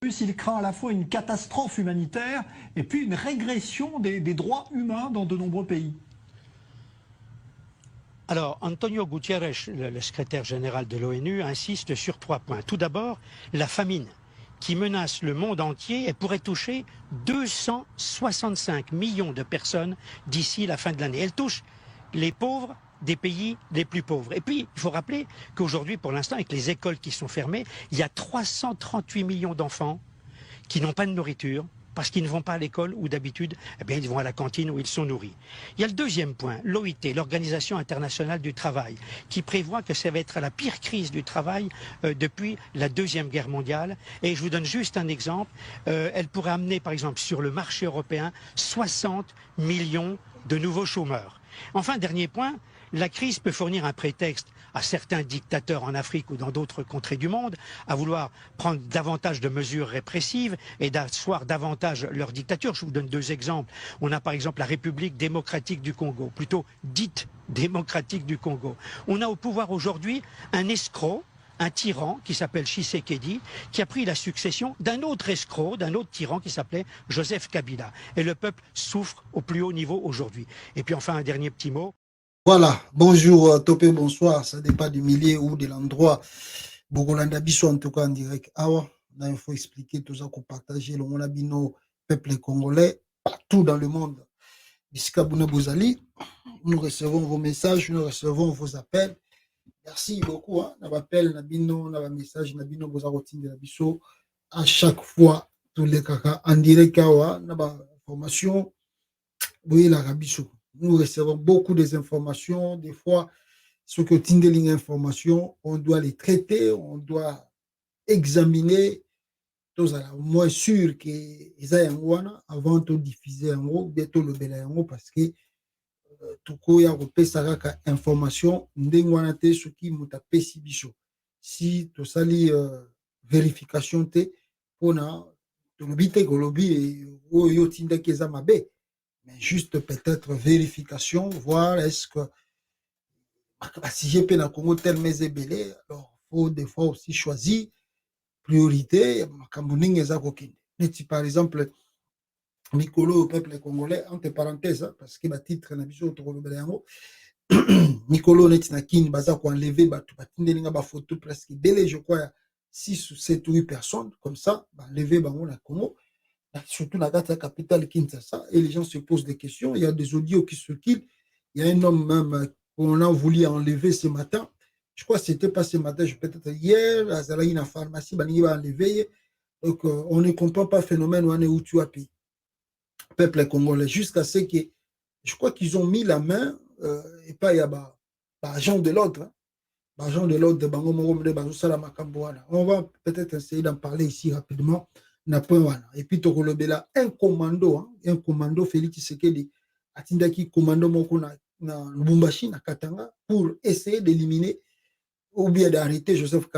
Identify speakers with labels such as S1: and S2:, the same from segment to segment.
S1: Il craint à la fois une catastrophe humanitaire et puis une régression des droits humains dans de nombreux pays.
S2: Alors, Antonio Gutiérrez, le secrétaire général de l'ONU, insiste sur 3 points. Tout d'abord, la famine qui menace le monde entier et pourrait toucher 265 millions de personnes d'ici la fin de l'année. Elle touche les pauvres des pays les plus pauvres. Et puis, il faut rappeler qu'aujourd'hui, pour l'instant, avec les écoles qui sont fermées, il y a 338 millions d'enfants qui n'ont pas de nourriture, parce qu'ils ne vont pas à l'école où d'habitude, eh bien, ils vont à la cantine où ils sont nourris. Il y a le deuxième point, l'OIT, l'Organisation internationale du travail, qui prévoit que ça va être la pire crise du travail depuis la Deuxième Guerre mondiale. Et je vous donne juste un exemple. Elle pourrait amener, par exemple, sur le marché européen, 60 millions de nouveaux chômeurs. Enfin, dernier point, la crise peut fournir un prétexte à certains dictateurs en Afrique ou dans d'autres contrées du monde à vouloir prendre davantage de mesures répressives et d'asseoir davantage leur dictature. Je vous donne 2 exemples. On a par exemple la République démocratique du Congo, plutôt dite démocratique du Congo. On a au pouvoir aujourd'hui un escroc, un tyran qui s'appelle Tshisekedi, qui a pris la succession d'un autre escroc, d'un autre tyran qui s'appelait Joseph Kabila. Et le peuple souffre au plus haut niveau aujourd'hui. Et puis enfin un dernier petit mot.
S3: Voilà, bonjour Topé, bonsoir, ça dépend du milieu ou de l'endroit. Bogolanda Bisso en tout cas en direct. Awa, il faut expliquer tout ça qu'on partage le monabino peuple congolais partout dans le monde. Bisika Bouna Bozali, nous recevons vos messages, nous recevons vos appels. Merci beaucoup. Nous appel, Nabino, nous message, Nabino Bozarotine de la Bisso. À chaque fois, tous les caca en direct, Awa, nous information, oui, la Rabisso. Nous recevons beaucoup des informations. Des fois, ce que Tindeling information, on doit les traiter, on doit examiner. Tous à la moins sûr que ils aient un avant de diffuser un mot, bientôt le bel un parce que tout quoi y a repéré ça information n'engwana te ce qui m'a tapé si bicho. Si tout ça li vérification te on a tout le bité que lobby ou yo tinda keza mabe. Mais juste peut-être vérification, voir est-ce que si j'ai peine à Congo tel mes ébélés, alors il faut des fois aussi choisir priorité. Par exemple, Mikolo au peuple congolais, entre parenthèses, parce que ma titre n'a pas Mikolo Netinakin, Baza ko enlevé, ba photo presque délai, je crois, 6 ou 7 ou 8 personnes, comme ça, enlevé bango na Congo. Surtout dans la capitale Kinshasa, et les gens se posent des questions. Il y a des audios qui circulent. Il y a un homme même qu'on a voulu enlever ce matin. Je crois que c'était pas ce matin, peut-être hier, à Zalaïna pharmacie, il va enlever. Donc, on ne comprend pas le phénomène où on est où tu as payé. Peuple congolais, jusqu'à ce que, je crois qu'ils ont mis la main, et pas il y a agent de l'ordre. Agent de l'ordre, on va peut-être essayer d'en parler ici rapidement. Et puis, un commando, Félix Tshisekedi, atindaki commando moko na Lubumbashi, na Katanga, pour essayer d'éliminer ou bien d'arrêter Joseph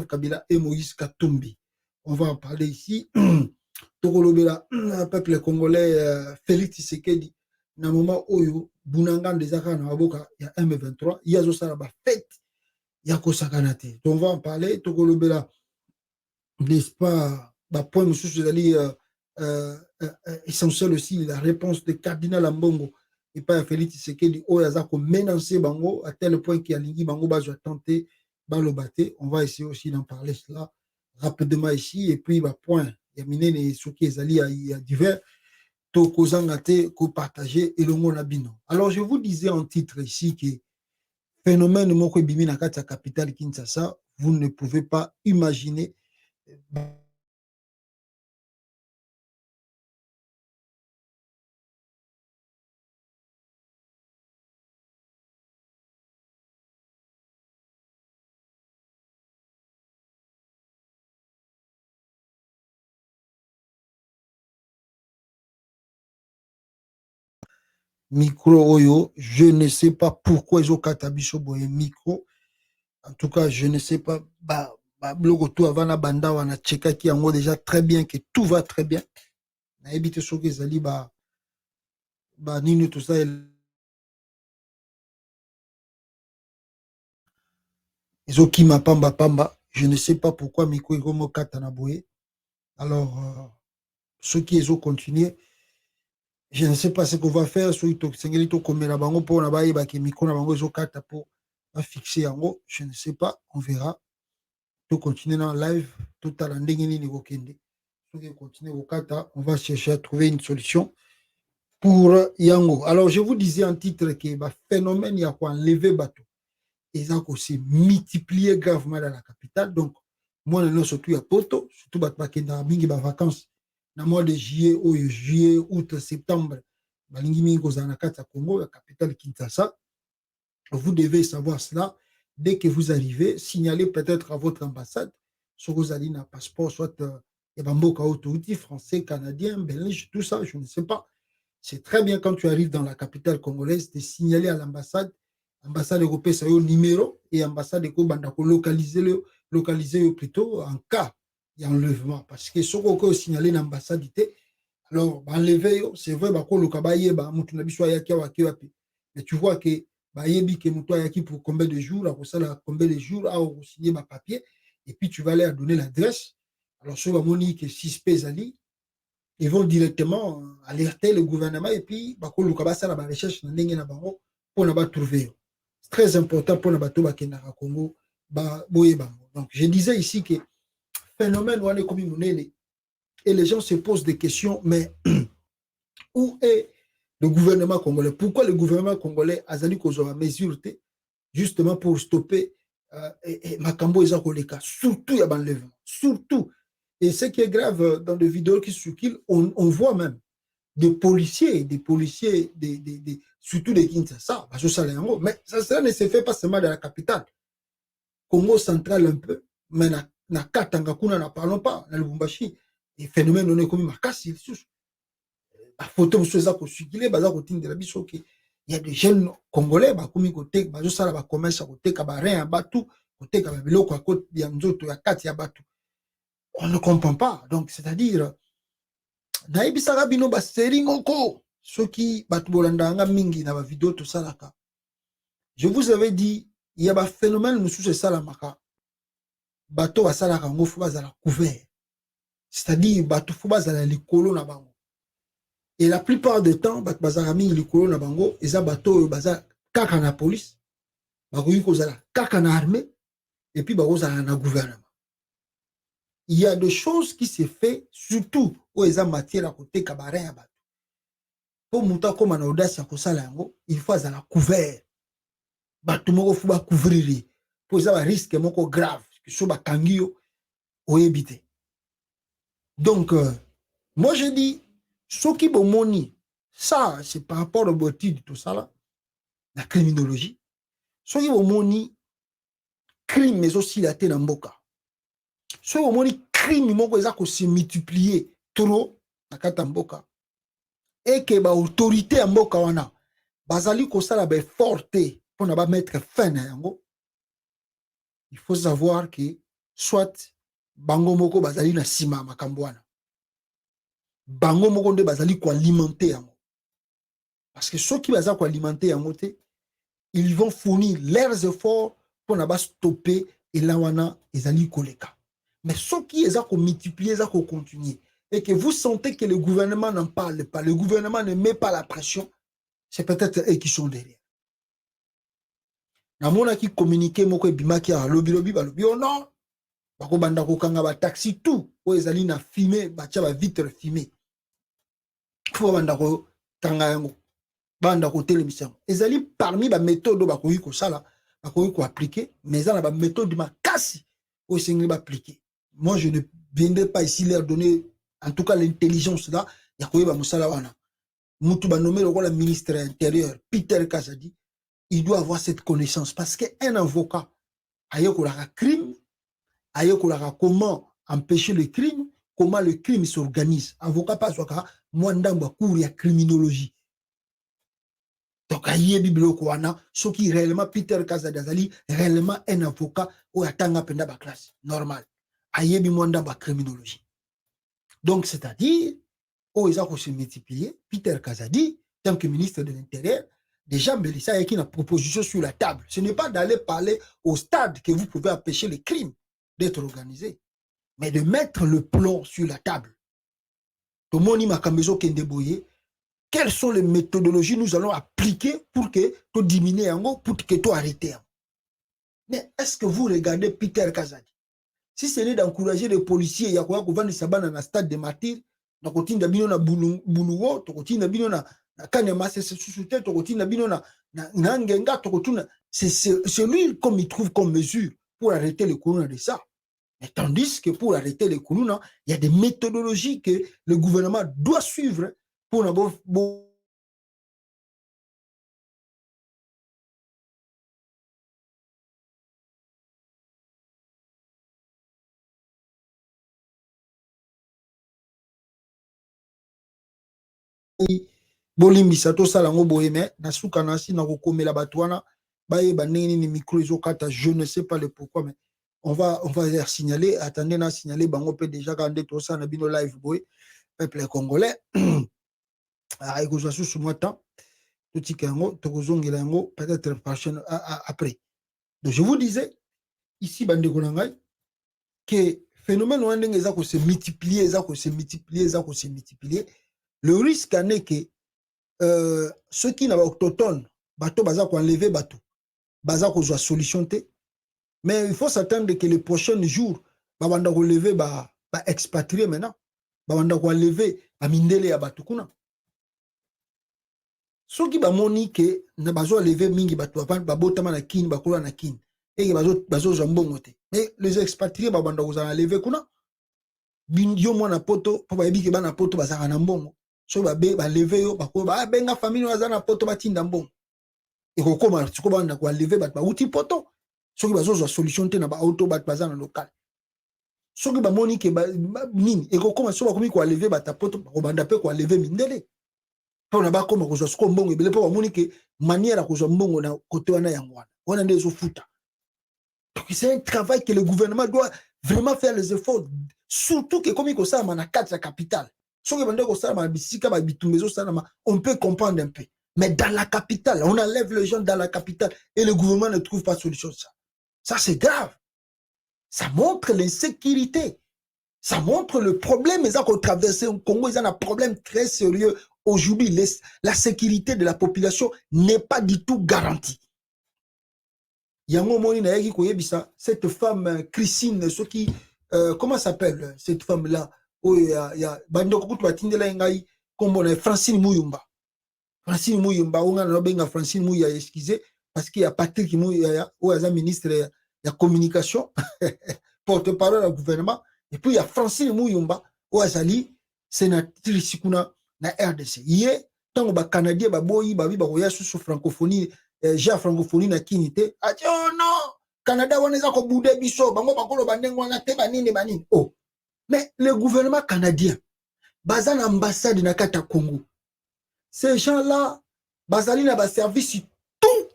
S3: Kabila et Moïse Katumbi. On va en parler ici. Tokolobela, peuple congolais, Félix Tshisekedi, na moment où Bunanga Ndezaka na Waboka, il y a M23, il y a Zosara fête. Yako Sakanate. On va en parler. Tokolobela, n'est-ce pas, point monsieur Zali, essentiel aussi, la réponse de Cardinal Ambongo et pas Félix Tshisekedi, Oyazako menacé Bango, à tel point qu'il y a Lingui Bango, je vais tenter, Balobaté. On va essayer aussi d'en parler cela rapidement ici. Et puis, point, il y a miné ce qui est allé à divers. Tokozangate, ko partager et le monde abino. Alors, je vous disais en titre ici que phénomène moko bimi na kati ya capitale Kinshasa, vous ne pouvez pas imaginer. Micro oyo, je ne sais pas pourquoi ils ont katabiso boye micro. En tout cas, je ne sais pas. Blogo tout avant la banda wana cheka qui en déjà très bien, que tout va très bien. Na ebite soki zali nini tout ça. Ils ont qui ma pamba. Je ne sais pas pourquoi micro igomo kata na boye. Alors, ceux qui ont continué, je ne sais pas ce qu'on va faire. Ceux qui ont commis la bango pour la baie, qui micro la bango, pour fixer en haut. Je ne sais pas, on verra. Tout continuer dans le live, tout à l'ending niveau kende. Ceux qui continuent au kata, on va chercher à trouver une solution pour Yango. Alors, je vous disais en titre que le phénomène, il y a quoi enlever bateau. Et ça aussi multiplié gravement dans la capitale. Donc, moi, nous surtout à Poto, surtout qui dans les vacances, dans le mois de juillet, août, septembre, balingi mingi kozana kata Congo, la capitale Kinshasa. Vous devez savoir cela. Dès que vous arrivez, signalez peut-être à votre ambassade, si vous avez un passeport, soit Yabamboka autorité, français, canadien, belge, tout ça, je ne sais pas. C'est très bien quand tu arrives dans la capitale congolaise de signaler à l'ambassade, ambassade européenne, c'est au numéro, et ambassade localiser plutôt en cas d'enlèvement. Parce que ce qu'on peut signaler l'ambassade, alors, enlever, c'est vrai, mais tu vois que pour combien de jours, combien de jours, à signer ma papier, et puis tu vas aller donner l'adresse. Alors, sur la monnaie que 6 pèses, ils vont directement alerter le gouvernement et puis la recherche pour trouver. C'est très important pour le bateau Kenara Congo. Donc, je disais ici que phénomène et les gens se posent des questions, mais où est le gouvernement congolais? Pourquoi le gouvernement congolais a zali kozwa mesure justement pour stopper Makambo eza koleka, surtout ya banlèvement, surtout. Et ce qui est grave dans des vidéos qui circulent, on voit même des policiers, surtout des Kinshasa, mais ça ne se fait pas seulement dans la capitale. Congo central un peu, mais na Katanga kuna na parlons pas, na Lubumbashi, les phénomènes on est comme Makasi, la photo ça ko circuler, baza ko tindela biso ki il y a des jeunes congolais ba komi ko tek bazo sala ba commerce ko tek ba rein batu ko tek ba biloko ko ya nzoto ya kati ya batu. On ne comprend pas. Donc, c'est-à-dire, naibisaka bino ba seri ngoko soki batu bolandanga mingi na ba vidéo tout ça là. Je vous avais dit, il y a un phénomène nous sous ça la maka. Bato ba sala kango fo bazala couvert. C'est-à-dire bato fo bazala likolo na bango. Et la plupart du temps, bato bazala mingi likolo na bango, eza bato bazala kaka na police, bakoyi kozala kaka na armée et puis bazala na gouvernement. Il y a des choses qui se fait, surtout où ils ont matière à côté cabaret à battre. Pour monter comme un audace à Kosalango, il faut la couvert. Batumoko faut couvrir. Pour ça, un risque moko grave. Que ce soit kangio ou éviter. Donc, moi je dis, ce qui est moni, ça, c'est par rapport au botti de tout ça là, la criminologie. Ce qui est moni, crime, mais aussi la tête en boca. Ce qui est crime moko eza ko se multiplier trop na kata mboka et que ba autorité ya mboka wana bazali ko sala ba forte pour na ba mettre fin na yango. Il faut savoir que soit bango moko bazali na sima makambo wana, bango moko nde bazali ko alimenter yango, parce que ceux qui bazali ko alimenter yango te, ils vont fournir leurs efforts pour na ba stopper et là wana ezali koleka. Mais ce qui est à multiplier, à continuer, et que vous sentez que le gouvernement n'en parle pas, le gouvernement ne met pas la pression, c'est peut-être eux qui sont derrière. Namona qui communique, moko ebimaki à lobby, oh non, bako banda ko kanga ba taxi tout, o ezali na filmer, batia ba vitre filmer. Faut banda ko kanga yango, banda ko télévision. Ezali parmi ba méthode bako ko sala, bako ko appliquer, mais ça na ba méthode ma kasi, o sengli ba appliquer. Moi, je ne viendrai pas ici leur donner, en tout cas, l'intelligence là. Yakoyeba Moussala wana. Moutou nommé le ministre intérieur, Peter Kazadi, il doit avoir cette connaissance. Parce qu'un avocat, ayokolara crime, ayokolara comment empêcher le crime, comment le crime s'organise. Avocat pas soka, mwandamba cours ya criminologie. Donc, ayebi biloko wana, ce qui réellement Peter Kazadi, réellement un avocat ou atanga penda ba classe, normal. Ayebi mwanda ba criminologie. Donc, c'est-à-dire, ils ont se multiplier. Peter Kazadi, tant que ministre de l'Intérieur, déjà, Mélissa a une proposition sur la table. Ce n'est pas d'aller parler au stade que vous pouvez empêcher les crimes d'être organisés. mais de mettre le plan sur la table. Tomoni Makambezo Kendeboye, quelles sont les méthodologies nous allons appliquer pour que tu diminues pour que tu arrêtes. Mais est-ce que vous regardez Peter Kazadi? Si ce n'est d'encourager les policiers, il y a quoi qu'on va nous savoir dans le stade de martyrs, dans le na bino na Buluwo, tokoti na bino na Kanema, c'est sous-souté, tokoti na bino na Ngenga, tokoti na. C'est lui comme il trouve comme mesure pour arrêter le Kourouna de ça. Mais tandis que pour arrêter le Kourouna, il y a des méthodologies que le gouvernement doit suivre pour n'avoir. Bolimbisa to sala ngo boye mais na suka na si na kokomela batwana baye baneni ni micro ezokata, je ne sais pas le pourquoi, mais on va leur signaler. Attendez, na signaler bango pe déjà quand to sa na bino live boy peuple congolais a ekozwa sous moi temps tout kango to kozongela ngo peut-être prochaine après. Donc je vous disais ici bande konangai que phénomène wandenge za ko se multiplier, le risque est que ceux qui n'avaient autochtones, bateau baza ko enlever bateau, baza ko joa solution té, mais il faut s'attendre que les prochains jours babanda ko lever ba expatrier maintenant, babanda ko enlever ba mindele ya bateau kuna. Ceux qui ba moni que na bazo enlever mingi bateau ba botama na kin ba kola na kin et que bazo jambongo té, mais les expatriés babanda ko za enlever kuna bindio mwana poto po ba yebi ke bana poto baza na mbongo. So ba lever yo ba benga famille wazana poto batinda mbongo et ko koma tiko banda ko lever ba uti poto so ki bazo solution te na ba auto ba bazana local so ki ba moni ke ba nini et ko koma so ba komi ko lever ba ta poto ko banda pe ko lever mindele po na ba koma ko so mbongo ebele po ba moni ke manière ko so mbongo na côté wana ya ngwana wana ndezo futa. Donc c'est un travail que le gouvernement doit vraiment faire les efforts, surtout que comme il ça na quatre capitale. On peut comprendre un peu. Mais dans la capitale, on enlève les gens dans la capitale et le gouvernement ne trouve pas de solution. Ça c'est grave. Ça montre l'insécurité. Ça montre le problème. Ils ont traversé au Congo, ils ont un problème très sérieux. Aujourd'hui, la sécurité de la population n'est pas du tout garantie. Cette femme, Christine, comment s'appelle cette femme-là? Oh, il y a Bandoko Kutu Batindela Ngai, comme on a Francine Mouyumba. Francine Mouyumba, on a benga Francine Mouyumba, excusez, parce qu'il y a Patrick Mouyumba, ou un ministre de la communication, porte-parole du gouvernement, et puis il y a Francine Mouyumba, ou Azali, sénatrice Sikuna, na RDC. Hier, tant que Canadien, Baboyi, Babi, Baboya, sous francophonie, j'ai francophonie na kinité, a dit, oh non, Canada, on est à Koboudé Bisso, Bango Bakolo Bandeng, on a té banine, banine. Oh. Mais le gouvernement canadien, bazan ambassade na kata Congo, ces gens-là, bazali na ba service tout.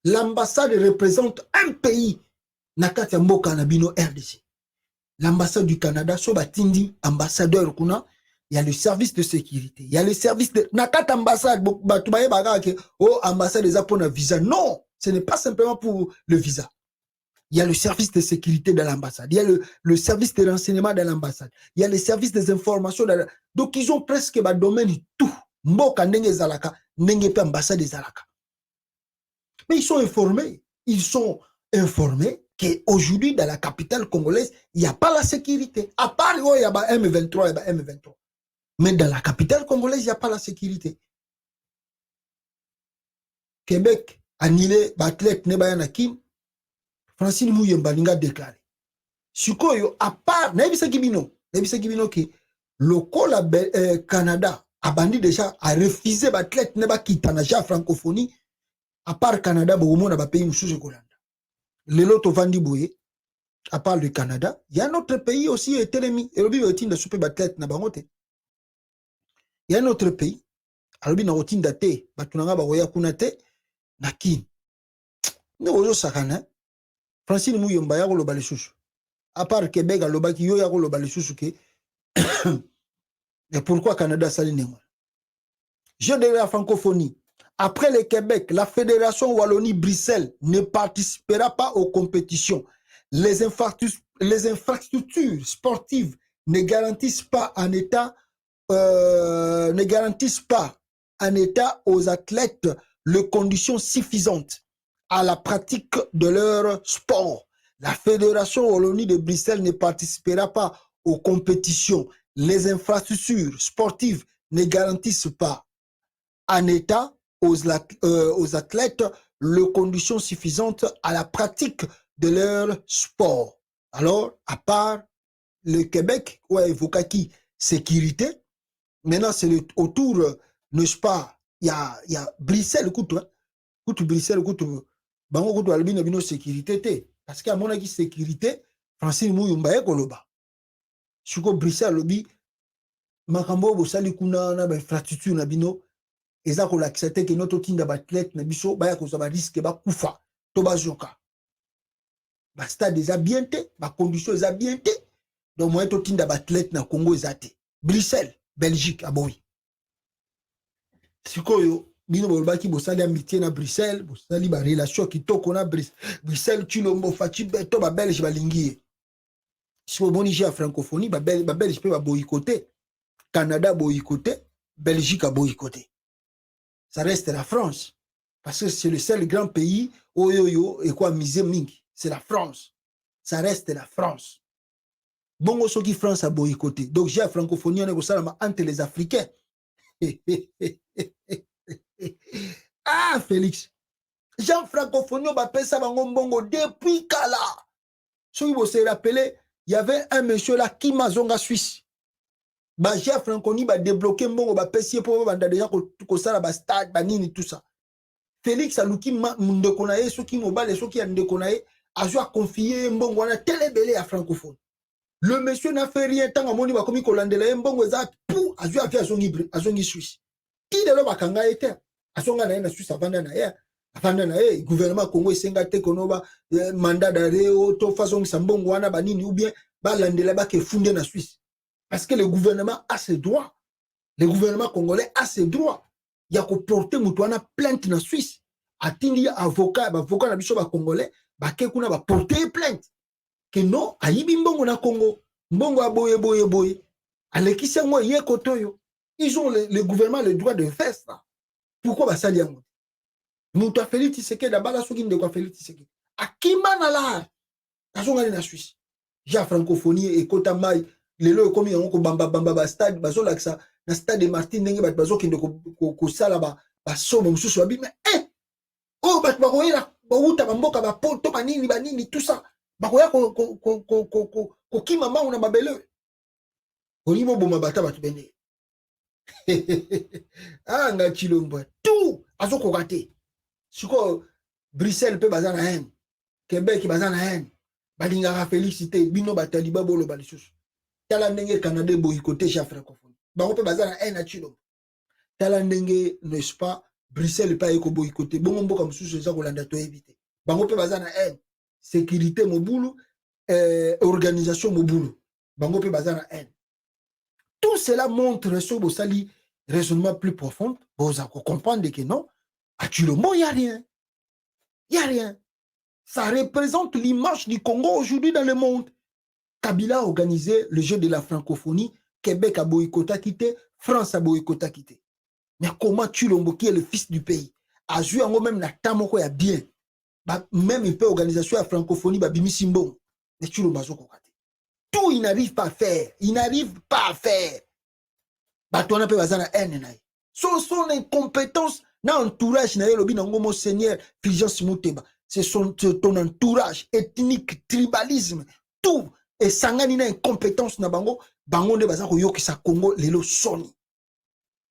S3: L'ambassade représente un pays na kata mboka na bino RDC. L'ambassade du Canada, so batindi ambassadeur kuna, il y a le service de sécurité, il y a le service de na kata ambassade, batubaye baga ke oh ambassade des pour un visa. Non, ce n'est pas simplement pour le visa. Il y a le service de sécurité de l'ambassade. Il y a le service de renseignement de l'ambassade. Il y a le service des informations. Donc, ils ont presque un domaine tout. Mboka nenge zalaka, nenge pe ambassade zalaka. Mais ils sont informés. Ils sont informés qu'aujourd'hui, dans la capitale congolaise, il n'y a pas la sécurité. À part, il y a M23, il y a M23. Mais dans la capitale congolaise, il n'y a pas la sécurité. Québec, annulé, athlète, Nebayanakim, Francine Mouyemba a déclaré. Sukoyo, à part, n'abisa kibino que le Canada a bandit déjà, a refusé l'athlète neba kitanaja francophonie, à part Canada, bon, on a pays moussou Golanda. Le loto vandi boye, à part le Canada, il y a un autre pays aussi, et Télémi, et le bibe de souper l'athlète na bangote. Il y a un autre pays, alors na routine date, batunanga baroya kunate, na kin. Ne ozo sakana. Francine Mouyemba ya koloba lisusu. À part Québec alobaki yo ya koloba lisusu ke. Mais pourquoi Canada sali nengo? Je de la francophonie. Après le Québec, la Fédération Wallonie-Bruxelles ne participera pas aux compétitions. les infrastructures sportives ne garantissent pas un état aux athlètes les conditions suffisantes à la pratique de leur sport. La Fédération Wallonie de Bruxelles ne participera pas aux compétitions. Les infrastructures sportives ne garantissent pas un état aux athlètes les conditions suffisantes à la pratique de leur sport. Alors, à part le Québec, où évoqué qui sécurité, maintenant c'est autour, n'est-ce pas, il y a Bruxelles, écoute Bruxelles, écoute, bango écoute albino sécurité, parce qu'à mon avis, sécurité, Francine Mouyumba est koloba. Suko Bruxelles, lobi, makambo bosali kuna na infrastructure na bino, eza ko l'accepter que notre tinda batlet na biso ba ya ko ba risque ba kufa to bazoka. Ba stade eza bien té, ba condition eza bien té. Donc moi to tinda batlet na Congo eza té. Bruxelles, Belgique aboui. Sikoyo bino bolbaki bosali amitié na Bruxelles, bosali ba relation kitoko na Bruxelles Chilombo Fachi beto ba Belge balingi. Si vous boni à francophonie, ba Belge peut ba boycotter, Canada boycotter, Belgique a boycotter. Ça reste la France. Parce que c'est le seul grand pays où et quoi misé mingi. C'est la France. Ça reste la France. Bon, ce qui France a boycotté. Donc, j'ai la francophonie, on est entre les Africains. Ah, Félix. Jean francophonie, on va ça depuis Kala. Si vous vous rappelez, il y avait un monsieur là qui m'a zonga Suisse. Bah, j'ai francophonie, bah, débloqué mon bah, pessier pour déjà que ça, bah, stade, bah, nini, tout ça. Félix Alouki Mundekonae, ceux qui mobile, ceux qui a Ndekonae, a confié Mbongo, on a télébélé à francophone. Le monsieur n'a fait rien tant à mon niveau comme Colandela, Mbongo, pour a joué à son Suisse. Qui de l'homme a kanga été à son gana na Suisse avant le gouvernement Congo Sengate Konoba, mandat d'arrêt, auto façon Sambongo, wana banini, ou bien Balandela ba qui fondé na Suisse. Parce que le gouvernement a ses droits. Le gouvernement congolais a ses droits. Il y a que porter mutuana plainte na Suisse. Atindi avocat na biso ba congolais, ba kekuna ba porter plainte. Que non, ayibi mbongo na Congo. Mbongo a boye. Alekisa moi ye kotoyo. Ils ont le gouvernement le droit de faire ça. Pourquoi ba sali yango? Mutu Félix Tshisekedi da bala soki ndeko Félix Tshisekedi. Akima na la. Azonga na Suisse. Ja francophonie et kota mai lelo komi yango ko bamba ba stade bazo laksa na stade de Martin ndenge bat bazo kende ko sala ba somo mususu abi mais oh bat ba koyela ba uta ba mboka ba poto ba nini tout ça ba koya ko kima ma una babele olibo boma bata bat bende ah nga Chilombo tout azo ko gate siko Bruxelles pe bazana haine Québec bazana haine balinga félicité bino bataliba bolo balisusu tala ndenge Canada boycotté chez francophone bango pe bazana haine à Chilombo tala ndenge n'est-ce pas Bruxelles pas eko boycotté bongo mboka mususu eza kolanda to éviter bango pe bazana haine sécurité mobulu organisation mobulu bango pe bazana haine. Tout cela montre sur bosali raisonnement plus profond vous allez comprendre que non à Chilombo il y a rien. Ça représente l'image du Congo aujourd'hui dans le monde. Kabila a organisé le jeu de la francophonie, Québec a boycotté quitté, France a boycotté quitté. Mais comment Chilombo, qui est le fils du pays, a joué en même la tamoko ya bien, même une peu organisation à francophonie, Bimi Simbo, mais Chilombo a tout il n'arrive pas à faire, Batouana pe bazana haine naï. Son incompétence, na entourage naï lobi nango mon seigneur, Fulgence Muteba. C'est ton entourage ethnique, tribalisme, tout. Et sangani na incompétence na bango ne bazako yoki sa Congo lelo soni.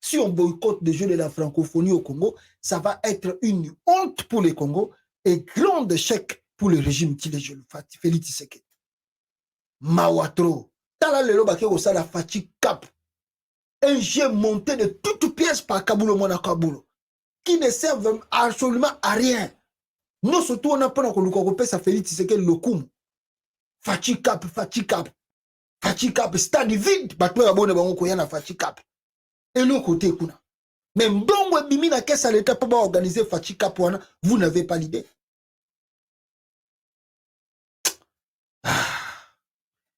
S3: Si on boycotte des jeux de la francophonie au Congo, ça va être une honte pour le Congo et grand échec pour le régime Tilejol Félix Tshisekedi. Mawatro. Tala lelo bakeko sala Fachi Cap. Un jeu monté de toutes pièces par Kabulo Mona Kabulo qui ne servent absolument à rien. Nous surtout on a pas qu'on ça Félix Tshisekedi le coup. Fachi Cap, stade vide, batwe abone bango ko yana Fachi Cap. Et le côté kuna. Mais bon bimi na kessa l'état pour organiser Fachi Cap wana, vous n'avez pas l'idée.